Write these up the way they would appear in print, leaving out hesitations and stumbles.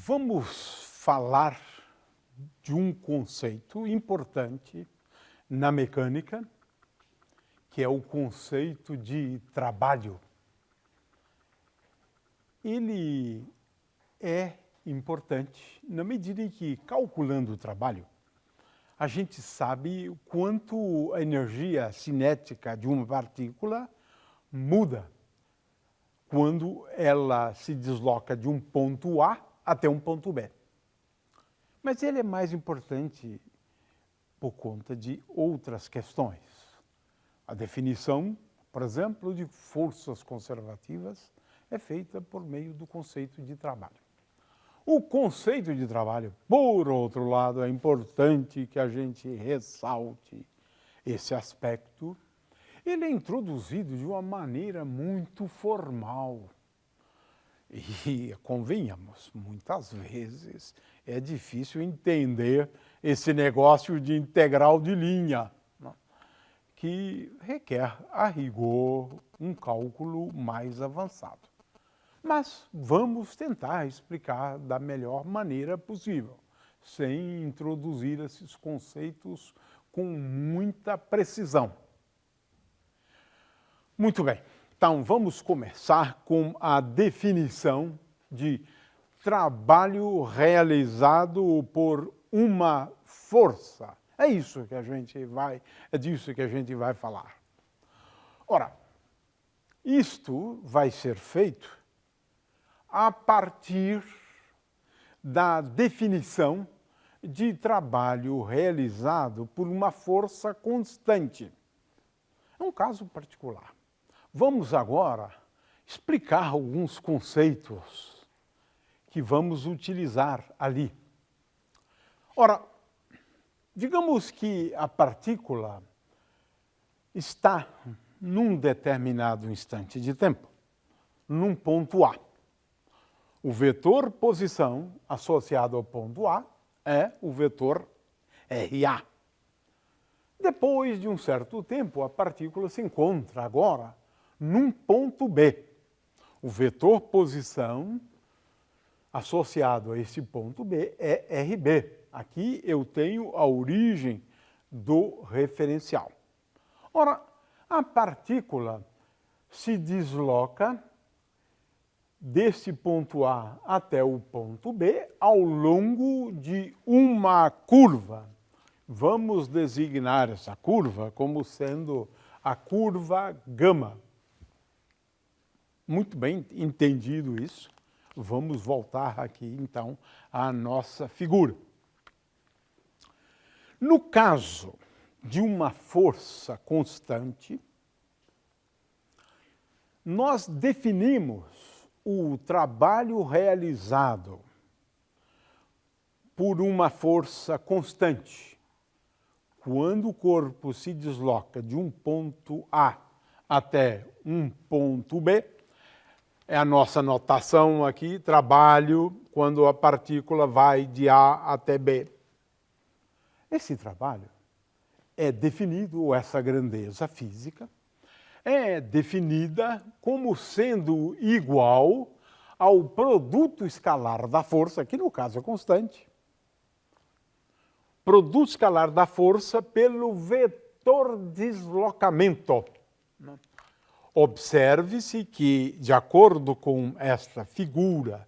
Vamos falar de um conceito importante na mecânica, que é o conceito de trabalho. Ele é importante na medida em que, calculando o trabalho, a gente sabe o quanto a energia cinética de uma partícula muda quando ela se desloca de um ponto A até um ponto B. Mas ele é mais importante por conta de outras questões. A definição, por exemplo, de forças conservativas é feita por meio do conceito de trabalho. O conceito de trabalho, por outro lado, é importante que a gente ressalte esse aspecto. Ele é introduzido de uma maneira muito formal. E, convenhamos, muitas vezes é difícil entender esse negócio de integral de linha, né, que requer, a rigor, um cálculo mais avançado. Mas vamos tentar explicar da melhor maneira possível, sem introduzir esses conceitos com muita precisão. Muito bem, então vamos começar com a definição de trabalho realizado por uma força. É disso que a gente vai falar. Ora, isto vai ser feito a partir da definição de trabalho realizado por uma força constante. É um caso particular. Vamos agora explicar alguns conceitos que vamos utilizar ali. Ora, digamos que a partícula está num determinado instante de tempo, num ponto A. O vetor posição associado ao ponto A é o vetor RA. Depois de um certo tempo, a partícula se encontra agora num ponto B. O vetor posição associado a esse ponto B é RB. Aqui eu tenho a origem do referencial. Ora, a partícula se desloca desse ponto A até o ponto B ao longo de uma curva. Vamos designar essa curva como sendo a curva gama. Muito bem entendido isso, vamos voltar aqui então à nossa figura. No caso de uma força constante, nós definimos o trabalho realizado por uma força constante quando o corpo se desloca de um ponto A até um ponto B. É a nossa notação aqui, trabalho, quando a partícula vai de A até B. Esse trabalho é definido, essa grandeza física, é definida como sendo igual ao produto escalar da força, que no caso é constante. Produto escalar da força pelo vetor deslocamento. Observe-se que, de acordo com esta figura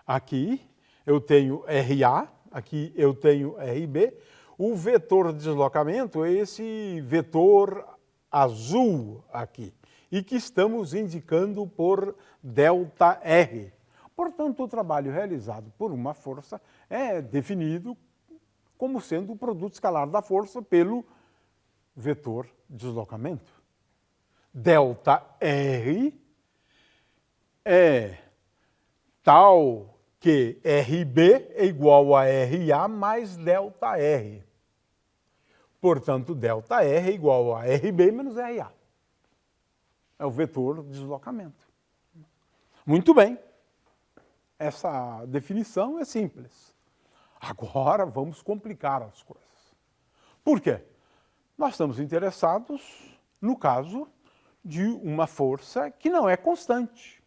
aqui, eu tenho RA, aqui eu tenho RB. O vetor de deslocamento é esse vetor azul aqui, e que estamos indicando por ΔR. Portanto, o trabalho realizado por uma força é definido como sendo o produto escalar da força pelo vetor de deslocamento. ΔR é tal que RB é igual a RA mais ΔR. Portanto, ΔR é igual a RB menos RA. É o vetor de deslocamento. Muito bem. Essa definição é simples. Agora vamos complicar as coisas. Por quê? Nós estamos interessados no caso de uma força que não é constante.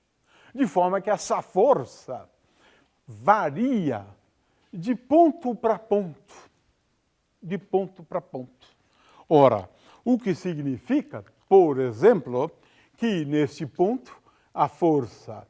De forma que essa força varia de ponto para ponto. De ponto para ponto. Ora, o que significa, por exemplo, que nesse ponto a força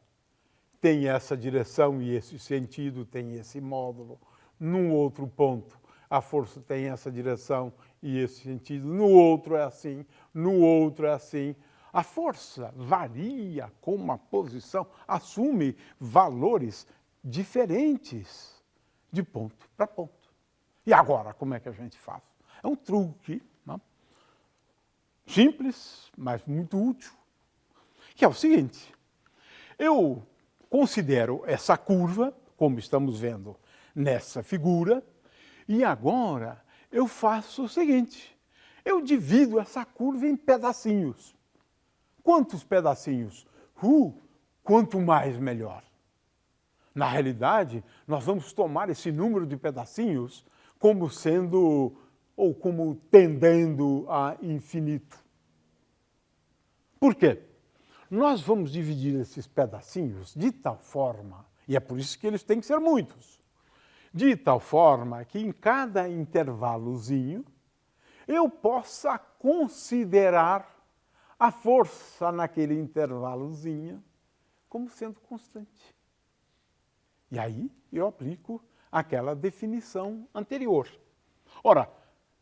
tem essa direção e esse sentido, tem esse módulo. Num outro ponto, a força tem essa direção e esse sentido. No outro é assim, no outro é assim. A força varia com uma posição, assume valores diferentes de ponto para ponto. E agora, como é que a gente faz? É um truque, né? Simples, mas muito útil, que é o seguinte: eu considero essa curva, como estamos vendo nessa figura, e agora eu faço o seguinte: eu divido essa curva em pedacinhos. Quantos pedacinhos? Quanto mais, melhor. Na realidade, nós vamos tomar esse número de pedacinhos como sendo, ou como tendendo a infinito. Por quê? Nós vamos dividir esses pedacinhos de tal forma, e é por isso que eles têm que ser muitos, de tal forma que em cada intervalozinho eu possa considerar a força naquele intervalozinho como sendo constante. E aí eu aplico aquela definição anterior. Ora,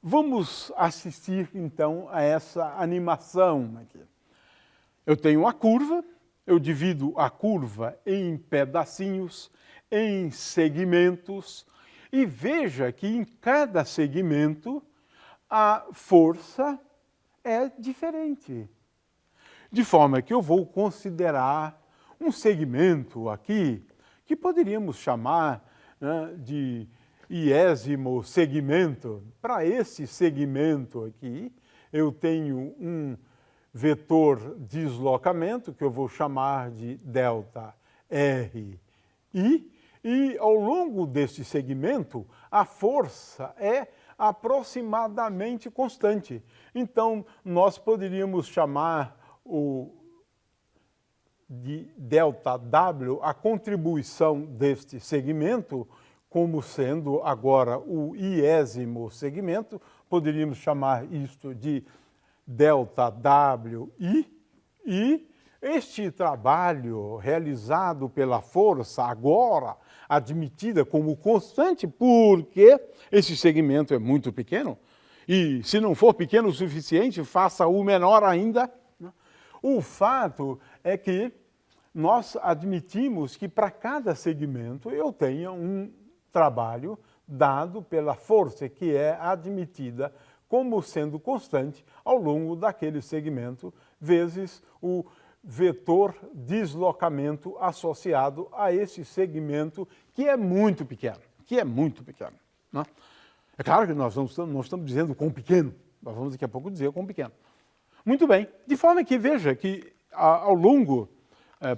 vamos assistir então a essa animação aqui. Eu tenho a curva, eu divido a curva em pedacinhos, em segmentos, e veja que em cada segmento a força é diferente. De forma que eu vou considerar um segmento aqui que poderíamos chamar, né, de iésimo segmento. Para esse segmento aqui, eu tenho um vetor deslocamento, que eu vou chamar de delta RI, e ao longo deste segmento, a força é aproximadamente constante. Então, nós poderíamos chamar de ΔW a contribuição deste segmento como sendo agora o iésimo segmento, poderíamos chamar isto de ΔWI, e este trabalho realizado pela força, agora admitida como constante, porque esse segmento é muito pequeno, e se não for pequeno o suficiente, faça-o menor ainda. O fato é que nós admitimos que para cada segmento eu tenha um trabalho dado pela força que é admitida como sendo constante ao longo daquele segmento, vezes o vetor deslocamento associado a esse segmento que é muito pequeno, né? É claro que nós não estamos dizendo quão pequeno, nós vamos daqui a pouco dizer quão pequeno. Muito bem, de forma que veja que ao longo,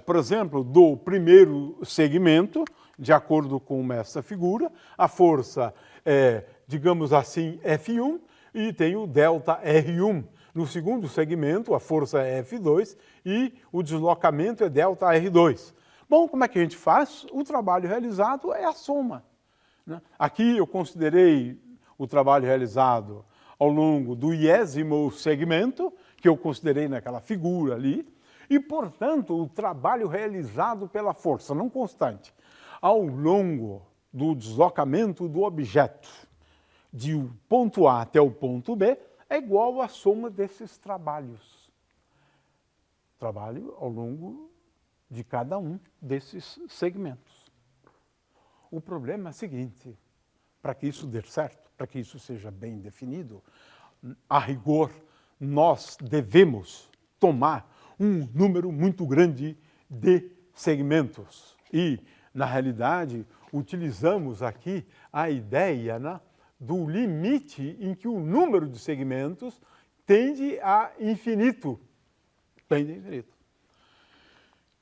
por exemplo, do primeiro segmento, de acordo com essa figura, a força é, digamos assim, F1 e tem o delta R1. No segundo segmento, a força é F2 e o deslocamento é delta R2. Bom, como é que a gente faz? O trabalho realizado é a soma, né? Aqui eu considerei o trabalho realizado ao longo do iésimo segmento, que eu considerei naquela figura ali, e, portanto, o trabalho realizado pela força não constante ao longo do deslocamento do objeto de ponto A até o ponto B é igual à soma desses trabalhos. Trabalho ao longo de cada um desses segmentos. O problema é o seguinte: para que isso dê certo, para que isso seja bem definido, a rigor, nós devemos tomar um número muito grande de segmentos. E, na realidade, utilizamos aqui a ideia, né, do limite em que o número de segmentos tende a infinito. Tende a infinito.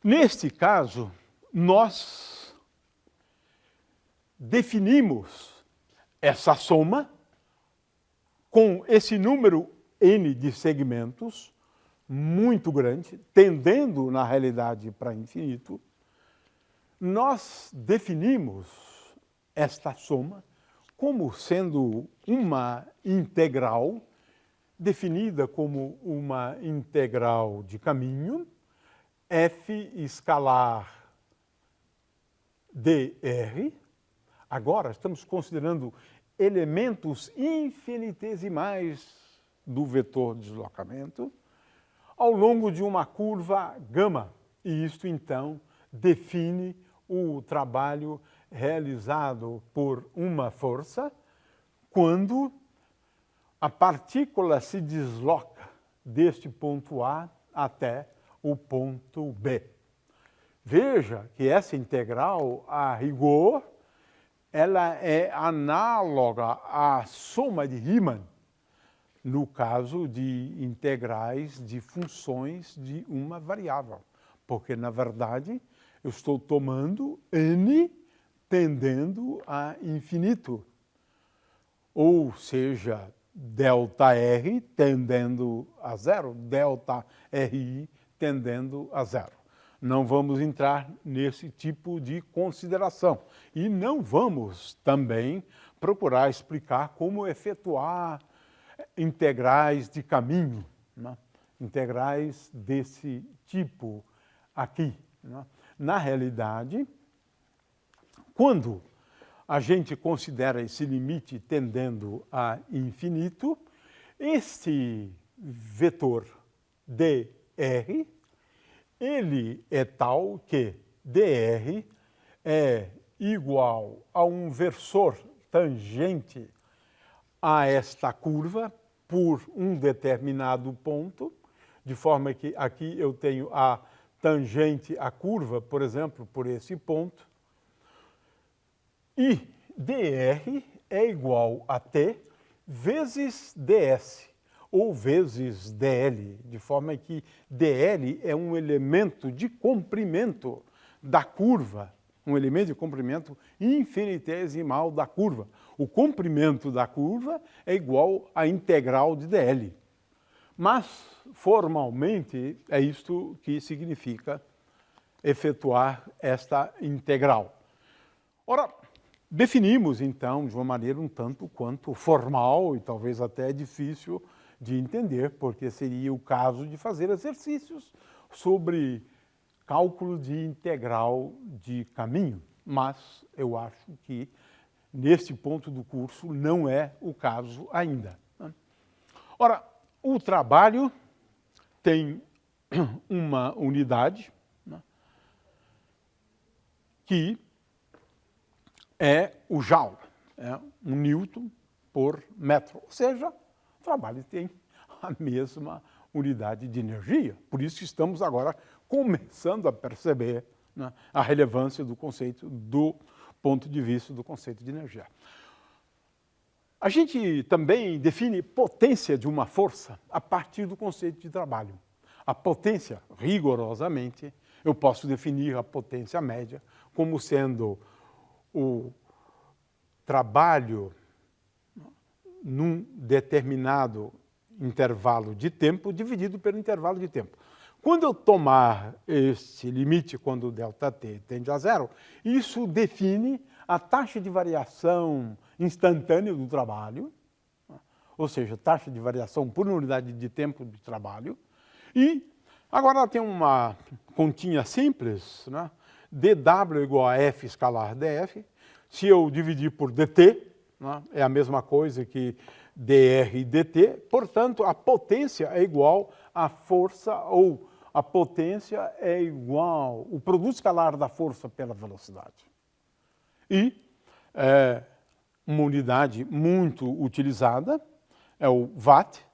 Neste caso, nós definimos essa soma com esse número n de segmentos muito grande, tendendo, na realidade, para infinito, nós definimos esta soma como sendo uma integral, definida como uma integral de caminho, f escalar dr. Agora estamos considerando elementos infinitesimais do vetor de deslocamento ao longo de uma curva gama. E isto, então, define o trabalho realizado por uma força quando a partícula se desloca deste ponto A até o ponto B. Veja que essa integral, a rigor, ela é análoga à soma de Riemann, no caso de integrais de funções de uma variável. Porque, na verdade, eu estou tomando n tendendo a infinito. Ou seja, ΔR tendendo a zero, ΔRI tendendo a zero. Não vamos entrar nesse tipo de consideração. E não vamos também procurar explicar como efetuar integrais de caminho, né? Integrais desse tipo aqui, né? Na realidade, quando a gente considera esse limite tendendo a infinito, este vetor dr, ele é tal que dr é igual a um versor tangente a esta curva por um determinado ponto, de forma que aqui eu tenho a tangente à curva, por exemplo, por esse ponto, e dr é igual a t vezes ds, ou vezes dl, de forma que dl é um elemento de comprimento da curva, um elemento de comprimento infinitesimal da curva. O comprimento da curva é igual à integral de dl. Mas, formalmente, é isto que significa efetuar esta integral. Ora, definimos, então, de uma maneira um tanto quanto formal e talvez até difícil de entender, porque seria o caso de fazer exercícios sobre cálculo de integral de caminho. Mas eu acho que, neste ponto do curso, não é o caso ainda. Ora, o trabalho tem uma unidade, né, que é o Joule, é um Newton por metro. Ou seja, o trabalho tem a mesma unidade de energia. Por isso estamos agora começando a perceber, né, a relevância do conceito, do ponto de vista do conceito de energia. A gente também define potência de uma força a partir do conceito de trabalho. A potência, rigorosamente, eu posso definir a potência média como sendo o trabalho num determinado intervalo de tempo dividido pelo intervalo de tempo. Quando eu tomar esse limite, quando o ΔT tende a zero, isso define a taxa de variação instantânea do trabalho, ou seja, taxa de variação por unidade de tempo de trabalho. E agora ela tem uma continha simples, né? dW igual a F escalar dF. Se eu dividir por dt, né, é a mesma coisa que dr e dt, portanto, a potência é igual à força, ou a potência é igual o produto escalar da força pela velocidade. E uma unidade muito utilizada é o watt,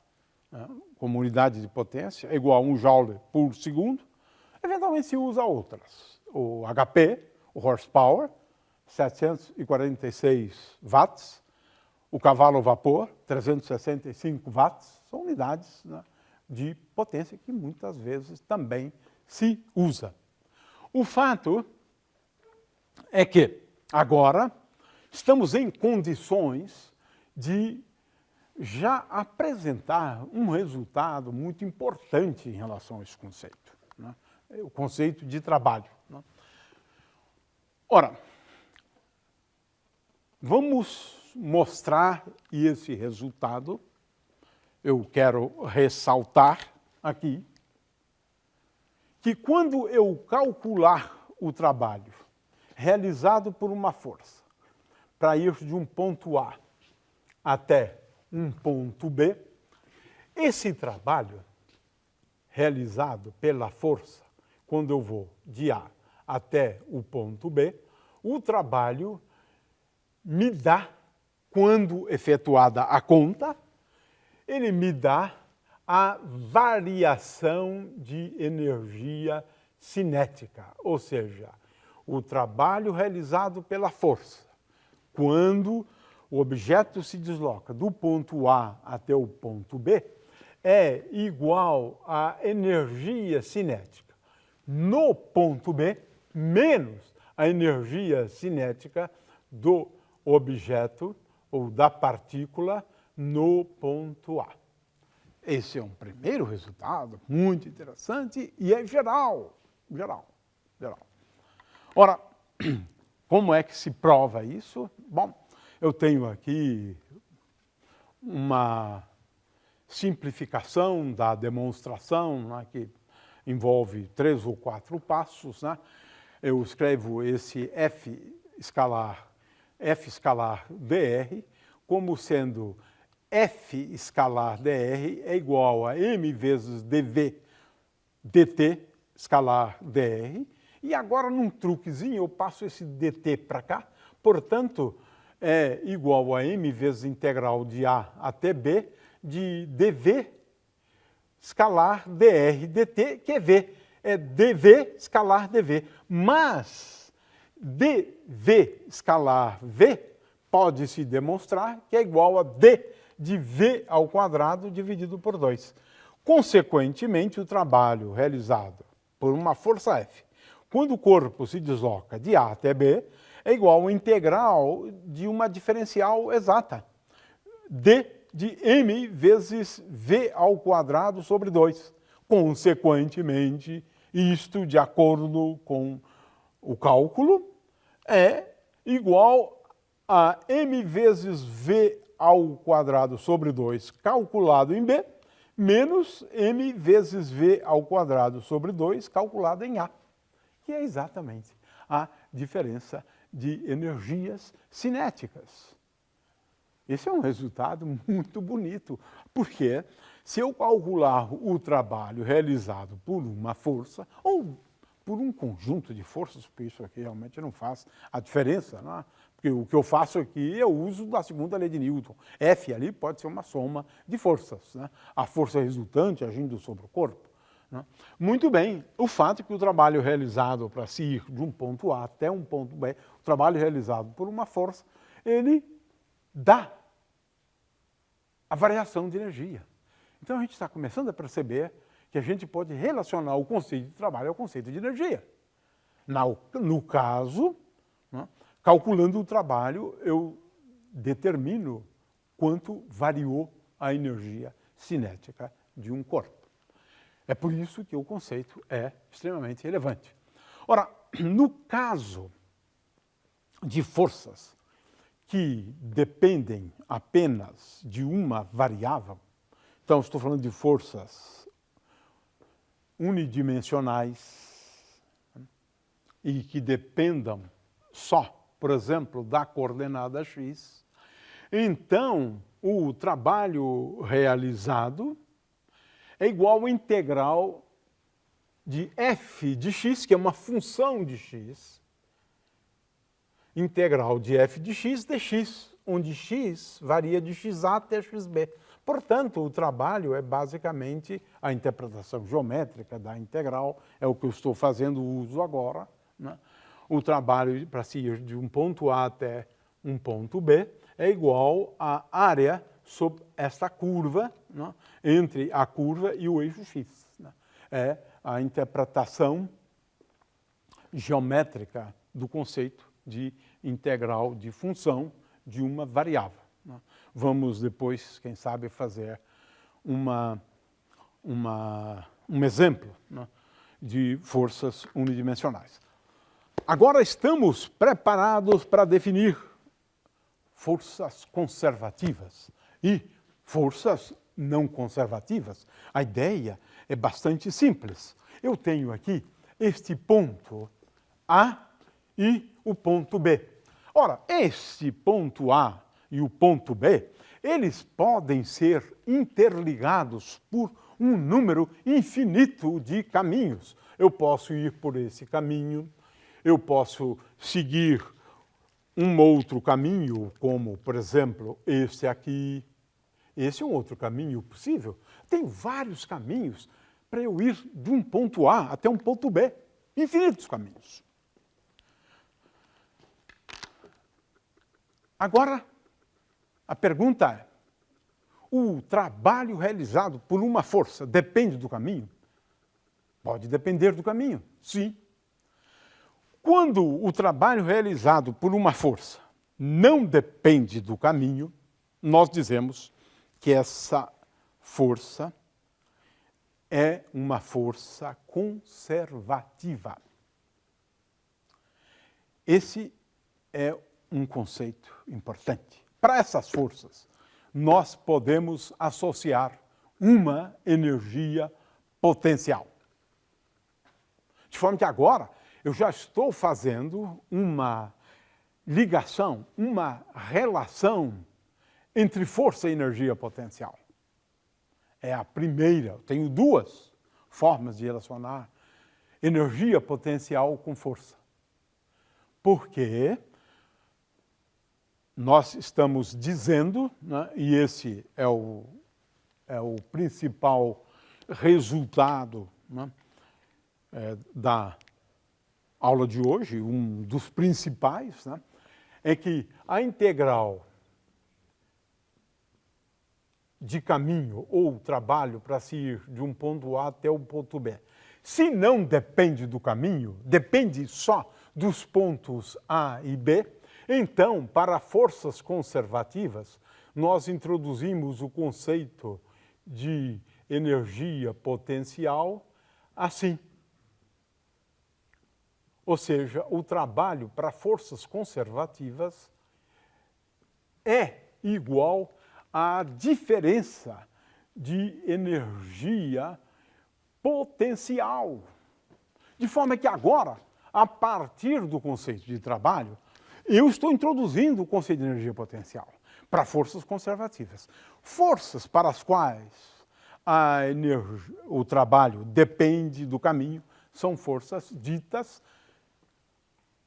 né, como unidade de potência, é igual a 1 joule por segundo. Eventualmente se usa outras. O HP, o horsepower, 746 watts. O cavalo vapor, 365 watts. São unidades, né, de potência que muitas vezes também se usa. O fato é que agora estamos em condições de já apresentar um resultado muito importante em relação a esse conceito, né? O conceito de trabalho, né? Ora, vamos mostrar esse resultado. Eu quero ressaltar aqui que quando eu calcular o trabalho realizado por uma força para ir de um ponto A até um ponto B, esse trabalho realizado pela força, quando eu vou de A até o ponto B, o trabalho me dá, quando efetuada a conta, ele me dá a variação de energia cinética, ou seja, o trabalho realizado pela força, quando o objeto se desloca do ponto A até o ponto B, é igual à energia cinética no ponto B menos a energia cinética do objeto ou da partícula no ponto A. Esse é um primeiro resultado muito interessante e é geral. Ora, como é que se prova isso? Bom, eu tenho aqui uma simplificação da demonstração, né, que envolve 3 ou 4 passos. Né? Eu escrevo esse F escalar dr como sendo F escalar dr é igual a m vezes dv dt escalar dr. E agora, num truquezinho, eu passo esse dt para cá. Portanto, é igual a m vezes integral de A até B de dv escalar dr dt, que é v. É dv escalar dv. Mas dv escalar v pode-se demonstrar que é igual a d de v ao quadrado dividido por 2. Consequentemente, o trabalho realizado por uma força F, quando o corpo se desloca de A até B, é igual à integral de uma diferencial exata, d de m vezes v ao quadrado sobre 2. Consequentemente, isto, de acordo com o cálculo, é igual a m vezes v ao quadrado sobre 2 calculado em B, menos m vezes v ao quadrado sobre 2 calculado em A, que é exatamente a diferença de energias cinéticas. Esse é um resultado muito bonito, porque se eu calcular o trabalho realizado por uma força, ou por um conjunto de forças, porque isso aqui realmente não faz a diferença, não é? Porque o que eu faço aqui é o uso da segunda lei de Newton. F ali pode ser uma soma de forças, né? A força resultante agindo sobre o corpo. Né? Muito bem, o fato é que o trabalho realizado para se ir de um ponto A até um ponto B, o trabalho realizado por uma força, ele dá a variação de energia. Então a gente está começando a perceber que a gente pode relacionar o conceito de trabalho ao conceito de energia. No caso, né, calculando o trabalho, eu determino quanto variou a energia cinética de um corpo. É por isso que o conceito é extremamente relevante. Ora, no caso de forças que dependem apenas de uma variável, então estou falando de forças unidimensionais e que dependam só, por exemplo, da coordenada x, então o trabalho realizado é igual à integral de f de x, que é uma função de x, integral de f de x dx, onde x varia de xa até xb. Portanto, o trabalho é basicamente a interpretação geométrica da integral, é o que eu estou fazendo uso agora. Né? O trabalho para se ir de um ponto A até um ponto B é igual à área sobre esta curva, né? Entre a curva e o eixo x. Né? É a interpretação geométrica do conceito de integral de função de uma variável. Né? Vamos depois, quem sabe, fazer um exemplo, né, de forças unidimensionais. Agora estamos preparados para definir forças conservativas e forças não conservativas. A ideia é bastante simples. Eu tenho aqui este ponto A e o ponto B. Ora, este ponto A e o ponto B, eles podem ser interligados por um número infinito de caminhos. Eu posso ir por esse caminho, eu posso seguir um outro caminho, como, por exemplo, este aqui. Esse é um outro caminho possível. Tem vários caminhos para eu ir de um ponto A até um ponto B. Infinitos caminhos. Agora, a pergunta é, o trabalho realizado por uma força depende do caminho? Pode depender do caminho, sim. Quando o trabalho realizado por uma força não depende do caminho, nós dizemos que essa força é uma força conservativa. Esse é um conceito importante. Para essas forças, nós podemos associar uma energia potencial. De forma que agora eu já estou fazendo uma ligação, uma relação entre força e energia potencial. É a primeira, eu tenho duas formas de relacionar energia potencial com força. Porque nós estamos dizendo, né, e esse é o principal resultado, né, da aula de hoje, um dos principais, né, é que a integral de caminho ou trabalho para se ir de um ponto A até o ponto B, se não depende do caminho, depende só dos pontos A e B, então, para forças conservativas, nós introduzimos o conceito de energia potencial assim. Ou seja, o trabalho para forças conservativas é igual à diferença de energia potencial. De forma que agora, a partir do conceito de trabalho, eu estou introduzindo o conceito de energia potencial para forças conservativas. Forças para as quais o trabalho depende do caminho são forças ditas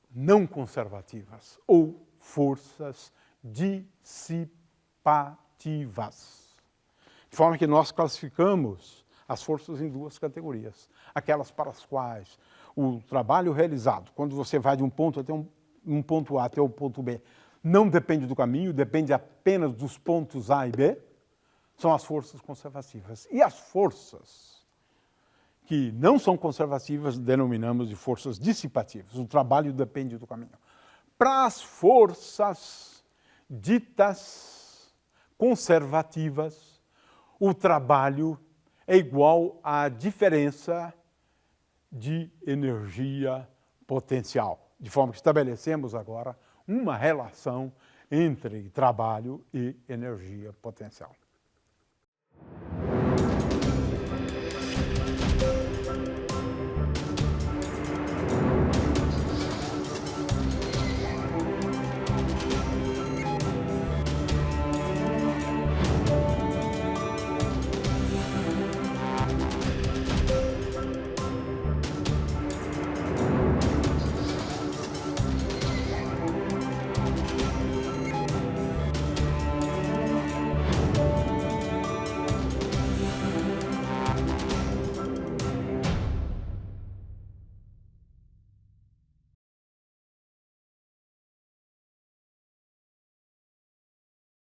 não conservativas ou forças dissipativas. De forma que nós classificamos as forças em duas categorias. Aquelas para as quais o trabalho realizado, quando você vai de um ponto até um ponto A até o ponto B, não depende do caminho, depende apenas dos pontos A e B, são as forças conservativas. E as forças que não são conservativas denominamos de forças dissipativas. O trabalho depende do caminho. Para as forças ditas conservativas, o trabalho é igual à diferença de energia potencial. De forma que estabelecemos agora uma relação entre trabalho e energia potencial.